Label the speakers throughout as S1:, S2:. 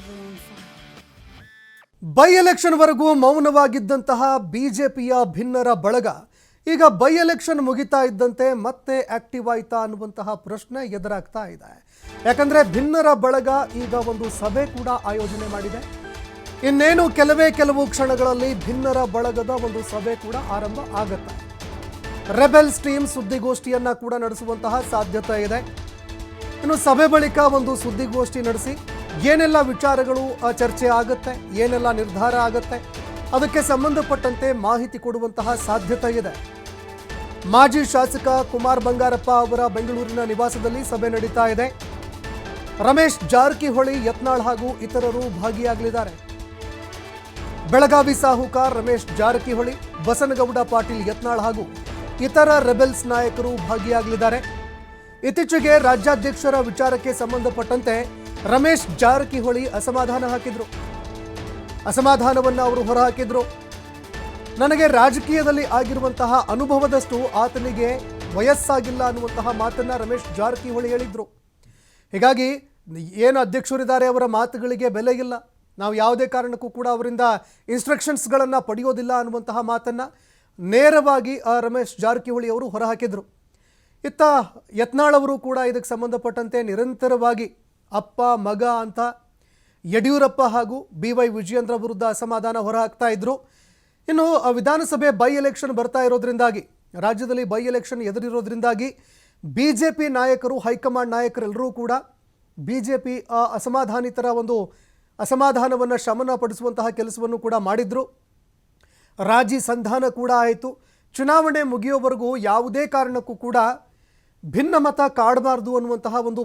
S1: everyone's fine.
S2: By election ವರೆಗೂ ಮೌನವಾಗಿದ್ದಂತಹ ಬಿಜೆಪಿಯ ಭಿನ್ನರ ಬಳಗ ಈಗ ಬೈ ಎಲೆಕ್ಷನ್ ಮುಗಿತಾ ಇದ್ದಂತೆ ಮತ್ತೆ ಆಕ್ಟಿವ್ ಆಯ್ತಾ ಅನ್ನುವಂತಹ ಪ್ರಶ್ನೆ ಎದುರಾಗ್ತಾ ಇದೆ. ಯಾಕಂದ್ರೆ ಭಿನ್ನರ ಬಳಗ ಈಗ ಒಂದು ಸಭೆ ಕೂಡ ಆಯೋಜನೆ ಮಾಡಿದೆ. ಇನ್ನೇನು ಕೆಲವು ಕ್ಷಣಗಳಲ್ಲಿ ಭಿನ್ನರ ಬಳಗದ ಒಂದು ಸಭೆ ಕೂಡ ಆರಂಭ ಆಗುತ್ತೆ. ರೆಬೆಲ್ಸ್ ಟೀಮ್ ಸುದ್ದಿಗೋಷ್ಠಿಯನ್ನ ಕೂಡ ನಡೆಸುವಂತಹ ಸಾಧ್ಯತೆ ಇದೆ. ಇನ್ನು ಸಭೆ ಬಳಿಕ ಒಂದು ಸುದ್ದಿಗೋಷ್ಠಿ ನಡೆಸಿ ಏನೆಲ್ಲ ವಿಚಾರಗಳು ಚರ್ಚೆ ಆಗುತ್ತೆ, ಏನೆಲ್ಲ ನಿರ್ಧಾರ ಆಗುತ್ತೆ, ಅದಕ್ಕೆ ಸಂಬಂಧಪಟ್ಟಂತೆ ಮಾಹಿತಿ ಕೊಡುವಂತಹ ಸಾಧ್ಯತೆ ಇದೆ. ಮಾಜಿ ಶಾಸಕ ಕುಮಾರ್ ಬಂಗಾರಪ್ಪ ಅವರ ಬೆಂಗಳೂರಿನ ನಿವಾಸದಲ್ಲಿ ಸಭೆ ನಡೀತಾ ಇದೆ. ರಮೇಶ್ ಜಾರಕಿಹೊಳಿ, ಯತ್ನಾಳ್ ಹಾಗೂ ಇತರರು ಭಾಗಿಯಾಗಲಿದ್ದಾರೆ. ಬೆಳಗಾವಿ ಸಾಹುಕಾರ್ ರಮೇಶ್ ಜಾರಕಿಹೊಳಿ, ಬಸನಗೌಡ ಪಾಟೀಲ್ ಯತ್ನಾಳ್ ಹಾಗೂ ಇತರ ರೆಬೆಲ್ಸ್ ನಾಯಕರು ಭಾಗಿಯಾಗಲಿದ್ದಾರೆ. ಇತ್ತೀಚೆಗೆ ರಾಜ್ಯಾಧ್ಯಕ್ಷರ ವಿಚಾರಕ್ಕೆ ಸಂಬಂಧಪಟ್ಟಂತೆ ರಮೇಶ್ ಜಾರಕಿಹೊಳಿ ಅಸಮಾಧಾನವನ್ನು ಅವರು ಹೊರಹಾಕಿದ್ರು. ನನಗೆ ರಾಜಕೀಯದಲ್ಲಿ ಆಗಿರುವಂತಹ ಅನುಭವದಷ್ಟು ಆತನಿಗೆ ವಯಸ್ಸಾಗಿಲ್ಲ ಅನ್ನುವಂತಹ ಮಾತನ್ನ ರಮೇಶ್ ಜಾರಕಿಹೊಳಿ ಹೇಳಿದ್ರು. ಹೀಗಾಗಿ ಏನು ಅಧ್ಯಕ್ಷರಿದ್ದಾರೆ ಅವರ ಮಾತುಗಳಿಗೆ ಬೆಲೆ ಇಲ್ಲ, ನಾವು ಯಾವುದೇ ಕಾರಣಕ್ಕೂ ಕೂಡ ಅವರಿಂದ ಇನ್ಸ್ಟ್ರಕ್ಷನ್ಸ್ಗಳನ್ನು ಪಡೆಯೋದಿಲ್ಲ ಅನ್ನುವಂತಹ ಮಾತನ್ನ ನೇರವಾಗಿ ರಮೇಶ್ ಜಾರಕಿಹೊಳಿ ಅವರು ಹೊರಹಾಕಿದ್ರು. ಇತ್ತ ಯತ್ನಾಳ್ ಅವರು ಕೂಡ ಇದಕ್ಕೆ ಸಂಬಂಧಪಟ್ಟಂತೆ ನಿರಂತರವಾಗಿ ಅಪ್ಪ ಮಗ ಅಂತ ಯಡಿಯೂರಪ್ಪ ಹಾಗೂ BY ವಿಜಯೇಂದ್ರ ವಿರುದ್ಧ ಅಸಮಾಧಾನ ಹೊರಹಾಕ್ತಾ ಇದ್ರು. ಇನ್ನು ವಿಧಾನಸಭೆ ಬೈ ಎಲೆಕ್ಷನ್ ಬರ್ತಾ ಇರೋದ್ರಿಂದಾಗಿ, ರಾಜ್ಯದಲ್ಲಿ ಬೈ ಎಲೆಕ್ಷನ್ ಎದುರಿರೋದ್ರಿಂದಾಗಿ BJP ನಾಯಕರು, ಹೈಕಮಾಂಡ್ ನಾಯಕರೆಲ್ಲರೂ ಕೂಡ BJP ಅಸಮಾಧಾನಿತರ ಒಂದು ಅಸಮಾಧಾನವನ್ನು ಶಮನ ಪಡಿಸುವಂತಹ ಕೆಲಸವನ್ನು ಕೂಡ ಮಾಡಿದ್ರು. ರಾಜಿ ಸಂಧಾನ ಕೂಡ ಆಯಿತು. ಚುನಾವಣೆ ಮುಗಿಯೋವರೆಗೂ ಯಾವುದೇ ಕಾರಣಕ್ಕೂ ಕೂಡ ಭಿನ್ನಮತ ಕಾಡಬಾರ್ದು ಅನ್ನುವಂತಹ ಒಂದು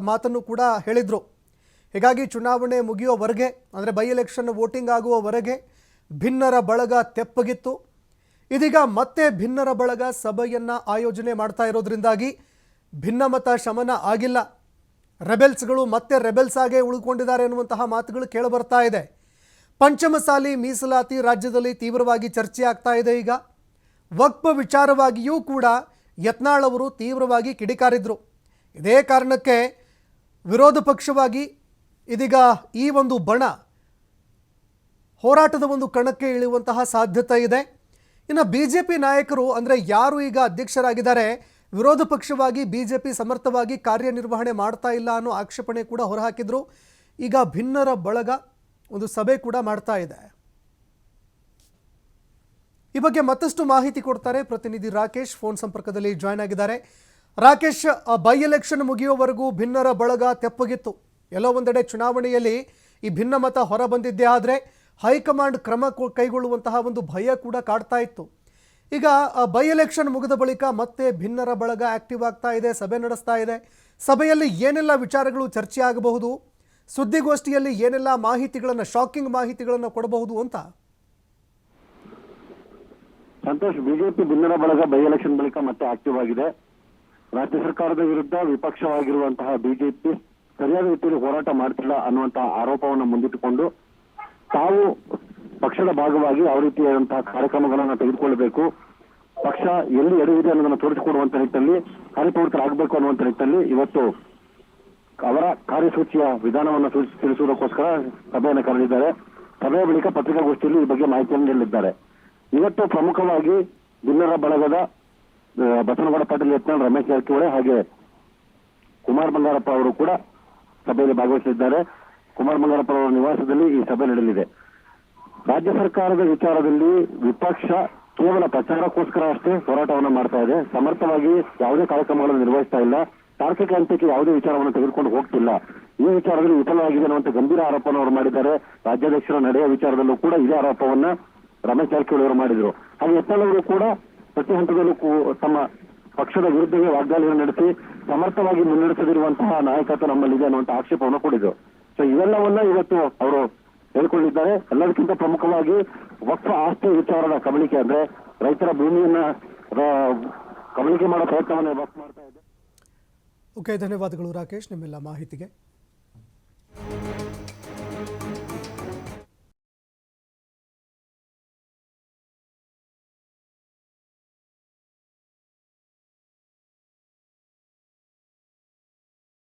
S2: ಮಾತನ್ನು ಕೂಡ ಹೇಳಿದರು. ಹೀಗಾಗಿ ಚುನಾವಣೆ ಮುಗಿಯೋವರೆಗೆ, ಅಂದರೆ ಬೈ ಎಲೆಕ್ಷನ್ ವೋಟಿಂಗ್ ಆಗುವವರೆಗೆ ಭಿನ್ನರ ಬಳಗ ತೆಪ್ಪಗಿತ್ತು. ಇದೀಗ ಮತ್ತೆ ಭಿನ್ನರ ಬಳಗ ಸಭೆಯನ್ನು ಆಯೋಜನೆ ಮಾಡ್ತಾ ಇರೋದ್ರಿಂದಾಗಿ ಭಿನ್ನಮತ ಶಮನ ಆಗಿಲ್ಲ. ರೆಬೆಲ್ಸ್ಗಳು ಮತ್ತೆ ರೆಬೆಲ್ಸ್ ಆಗೇ ಉಳ್ಕೊಂಡಿದ್ದಾರೆ ಅನ್ನುವಂತಹ ಮಾತುಗಳು ಕೇಳಿಬರ್ತಾ ಇದೆ. ಪಂಚಮಸಾಲಿ ಮೀಸಲಾತಿ ರಾಜ್ಯದಲ್ಲಿ ತೀವ್ರವಾಗಿ ಚರ್ಚೆ ಆಗ್ತಾ ಇದೆ. ಈಗ ವಕ್ಫ್ ವಿಚಾರವಾಗಿಯೂ ಕೂಡ ಯತ್ನಾಳ್ ಅವರು ತೀವ್ರವಾಗಿ ಕಿಡಿಕಾರಿದ್ರು. ಇದೇ ಕಾರಣಕ್ಕೆ ವಿರೋಧ ಪಕ್ಷವಾಗಿ ಇದೀಗ ಈ ಒಂದು ಬಣ ಹೋರಾಟದ ಒಂದು ಕಣಕ್ಕೆ ಇಳಿಯುವಂತಹ ಸಾಧ್ಯತೆ ಇದೆ. ಇನ್ನು BJP ನಾಯಕರು, ಅಂದರೆ ಯಾರು ಈಗ ಅಧ್ಯಕ್ಷರಾಗಿದ್ದಾರೆ, ವಿರೋಧ ಪಕ್ಷವಾಗಿ BJP ಸಮರ್ಥವಾಗಿ ಕಾರ್ಯನಿರ್ವಹಣೆ ಮಾಡ್ತಾ ಇಲ್ಲ ಅನ್ನೋ ಆಕ್ಷೇಪಣೆ ಕೂಡ ಹೊರಹಾಕಿದ್ರು. ಈಗ ಭಿನ್ನರ ಬಳಗ ಒಂದು ಸಭೆ ಕೂಡ ಮಾಡ್ತಾ ಇದೆ. ಈ ಬಗ್ಗೆ ಮತ್ತಷ್ಟು ಮಾಹಿತಿ ಕೊಡ್ತಾರೆ ಪ್ರತಿನಿಧಿ ರಾಕೇಶ್, ಫೋನ್ ಸಂಪರ್ಕದಲ್ಲಿ ಜಾಯ್ನ್ ಆಗಿದ್ದಾರೆ. ರಾಕೇಶ್, ಬೈ ಎಲೆಕ್ಷನ್ ಮುಗಿಯುವವರೆಗೂ ಭಿನ್ನರ ಬಳಗ ತೆಪ್ಪಗಿತ್ತು. ಎಲ್ಲೋ ಒಂದೆಡೆ ಚುನಾವಣೆಯಲ್ಲಿ ಈ ಭಿನ್ನಮತ ಹೊರ ಬಂದಿದ್ದೇ ಆದರೆ ಹೈಕಮಾಂಡ್ ಕ್ರಮ ಕೈಗೊಳ್ಳುವಂತಹ ಒಂದು ಭಯ ಕೂಡ ಕಾಡ್ತಾ ಇತ್ತು. ಈಗ ಬೈ ಎಲೆಕ್ಷನ್ ಮುಗಿದ ಬಳಿಕ ಮತ್ತೆ ಭಿನ್ನರ ಬಳಗ ಆಕ್ಟಿವ್ ಆಗ್ತಾ ಇದೆ, ಸಭೆ ನಡೆಸ್ತಾ ಇದೆ. ಸಭೆಯಲ್ಲಿ ಏನೆಲ್ಲ ವಿಚಾರಗಳು ಚರ್ಚೆ ಆಗಬಹುದು, ಸುದ್ದಿಗೋಷ್ಠಿಯಲ್ಲಿ ಏನೆಲ್ಲ ಮಾಹಿತಿಗಳನ್ನು, ಶಾಕಿಂಗ್ ಮಾಹಿತಿಗಳನ್ನು ಕೊಡಬಹುದು ಅಂತ?
S3: ಸಂತೋಷ್, ಬಿಜೆಪಿ ಭಿನ್ನರ ಬಳಗ ಬೈ ಎಲೆಕ್ಷನ್ ಬಳಿಕ ಮತ್ತೆ ಆಕ್ಟಿವ್ ಆಗಿದೆ. ರಾಜ್ಯ ಸರ್ಕಾರದ ವಿರುದ್ಧ ವಿಪಕ್ಷವಾಗಿರುವಂತಹ ಬಿಜೆಪಿ ಸರಿಯಾದ ರೀತಿಯಲ್ಲಿ ಹೋರಾಟ ಮಾಡ್ತಿಲ್ಲ ಅನ್ನುವಂತಹ ಆರೋಪವನ್ನು ಮುಂದಿಟ್ಟುಕೊಂಡು ತಾವು ಪಕ್ಷದ ಭಾಗವಾಗಿ ಯಾವ ರೀತಿಯಾದಂತಹ ಕಾರ್ಯಕ್ರಮಗಳನ್ನು ತೆಗೆದುಕೊಳ್ಳಬೇಕು, ಪಕ್ಷ ಎಲ್ಲಿ ಎಡವಿದೆ ಅನ್ನೋದನ್ನು ತೋರಿಸಿಕೊಡುವಂತ ನಿಟ್ಟಿನಲ್ಲಿ ಕಾರ್ಯಪ್ರವೃತ್ತರಾಗಬೇಕು ಅನ್ನುವಂತ ನಿಟ್ಟಿನಲ್ಲಿ ಇವತ್ತು ಅವರ ಕಾರ್ಯಸೂಚಿಯ ವಿಧಾನವನ್ನು ತಿಳಿಸುವುದಕ್ಕೋಸ್ಕರ ಸಭೆಯನ್ನು ಕರೆದಿದ್ದಾರೆ. ಸಭೆಯ ಬಳಿಕ ಪತ್ರಿಕಾಗೋಷ್ಠಿಯಲ್ಲಿ ಈ ಬಗ್ಗೆ ಮಾಹಿತಿಯನ್ನು ನೀಡಲಿದ್ದಾರೆ. ಇವತ್ತು ಪ್ರಮುಖವಾಗಿ ಭಿನ್ನರ ಬಳಗದ ಬಸನಗೌಡ ಪಾಟೀಲ್ ಯತ್ನಾಳ್, ರಮೇಶ್ ಜಾರಕಿಹೊಳಿ ಹಾಗೆ ಕುಮಾರ್ ಬಂಗಾರಪ್ಪ ಅವರು ಕೂಡ ಸಭೆಯಲ್ಲಿ ಭಾಗವಹಿಸಲಿದ್ದಾರೆ. ಕುಮಾರ್ ಬಂಗಾರಪ್ಪ ಅವರ ನಿವಾಸದಲ್ಲಿ ಈ ಸಭೆ ನಡೆಯಲಿದೆ. ರಾಜ್ಯ ಸರ್ಕಾರದ ವಿಚಾರದಲ್ಲಿ ವಿಪಕ್ಷ ಕೇವಲ ಪ್ರಚಾರಕ್ಕೋಸ್ಕರ ಅಷ್ಟೇ ಹೋರಾಟವನ್ನು ಮಾಡ್ತಾ ಇದೆ. ಸಮರ್ಥವಾಗಿ ಯಾವುದೇ ಕಾರ್ಯಕ್ರಮಗಳನ್ನು ನಿರ್ವಹಿಸ್ತಾ ಇಲ್ಲ. ತಾರ್ಕಿಕ ಹಂತಕ್ಕೆ ಯಾವುದೇ ವಿಚಾರವನ್ನು ತೆಗೆದುಕೊಂಡು ಹೋಗ್ತಿಲ್ಲ. ಈ ವಿಚಾರದಲ್ಲಿ ವಿಫಲವಾಗಿದೆ ಅನ್ನುವಂಥ ಗಂಭೀರ ಆರೋಪವನ್ನು ಅವರು ಮಾಡಿದ್ದಾರೆ. ರಾಜ್ಯಾಧ್ಯಕ್ಷರ ನಡೆಯ ವಿಚಾರದಲ್ಲೂ ಕೂಡ ಇದೇ ಆರೋಪವನ್ನ ರಮೇಶ್ ಜಾರಕಿಹೊಳಿ ಅವರು ಮಾಡಿದ್ರು. ಹಾಗೆ ಯತ್ನಾಳ್ ಅವರು ಕೂಡ ಪ್ರತಿ ಹಂತದಲ್ಲೂ ತಮ್ಮ ಪಕ್ಷದ ವಿರುದ್ಧವೇ ವಾಗ್ದಾಳಿಯನ್ನು ನಡೆಸಿ ಸಮರ್ಥವಾಗಿ ಮುನ್ನಡೆಸದಿರುವಂತಹ ನಾಯಕತ್ವ ನಮ್ಮಲ್ಲಿದೆ ಅನ್ನುವಂತಹ ಆಕ್ಷೇಪವನ್ನು ಕೊಟ್ಟಿದ್ರು. ಸೊ ಇವೆಲ್ಲವನ್ನ ಇವತ್ತು ಅವರು ಹೇಳ್ಕೊಂಡಿದ್ದಾರೆ. ಎಲ್ಲದಕ್ಕಿಂತ ಪ್ರಮುಖವಾಗಿ ವಕ್ಫ್ ಆಸ್ತಿ ವಿಚಾರದ ಕಬಳಿಕೆ, ಅಂದ್ರೆ ರೈತರ ಭೂಮಿಯನ್ನ ಕಬಳಿಕೆ ಮಾಡೋ ಪ್ರಯತ್ನವನ್ನು ವಕ್ಫ್ ಮಾಡ್ತಾ ಇದೆ.
S2: ಓಕೆ, ಧನ್ಯವಾದಗಳು ರಾಕೇಶ್ ನಿಮ್ಮೆಲ್ಲ ಮಾಹಿತಿಗೆ.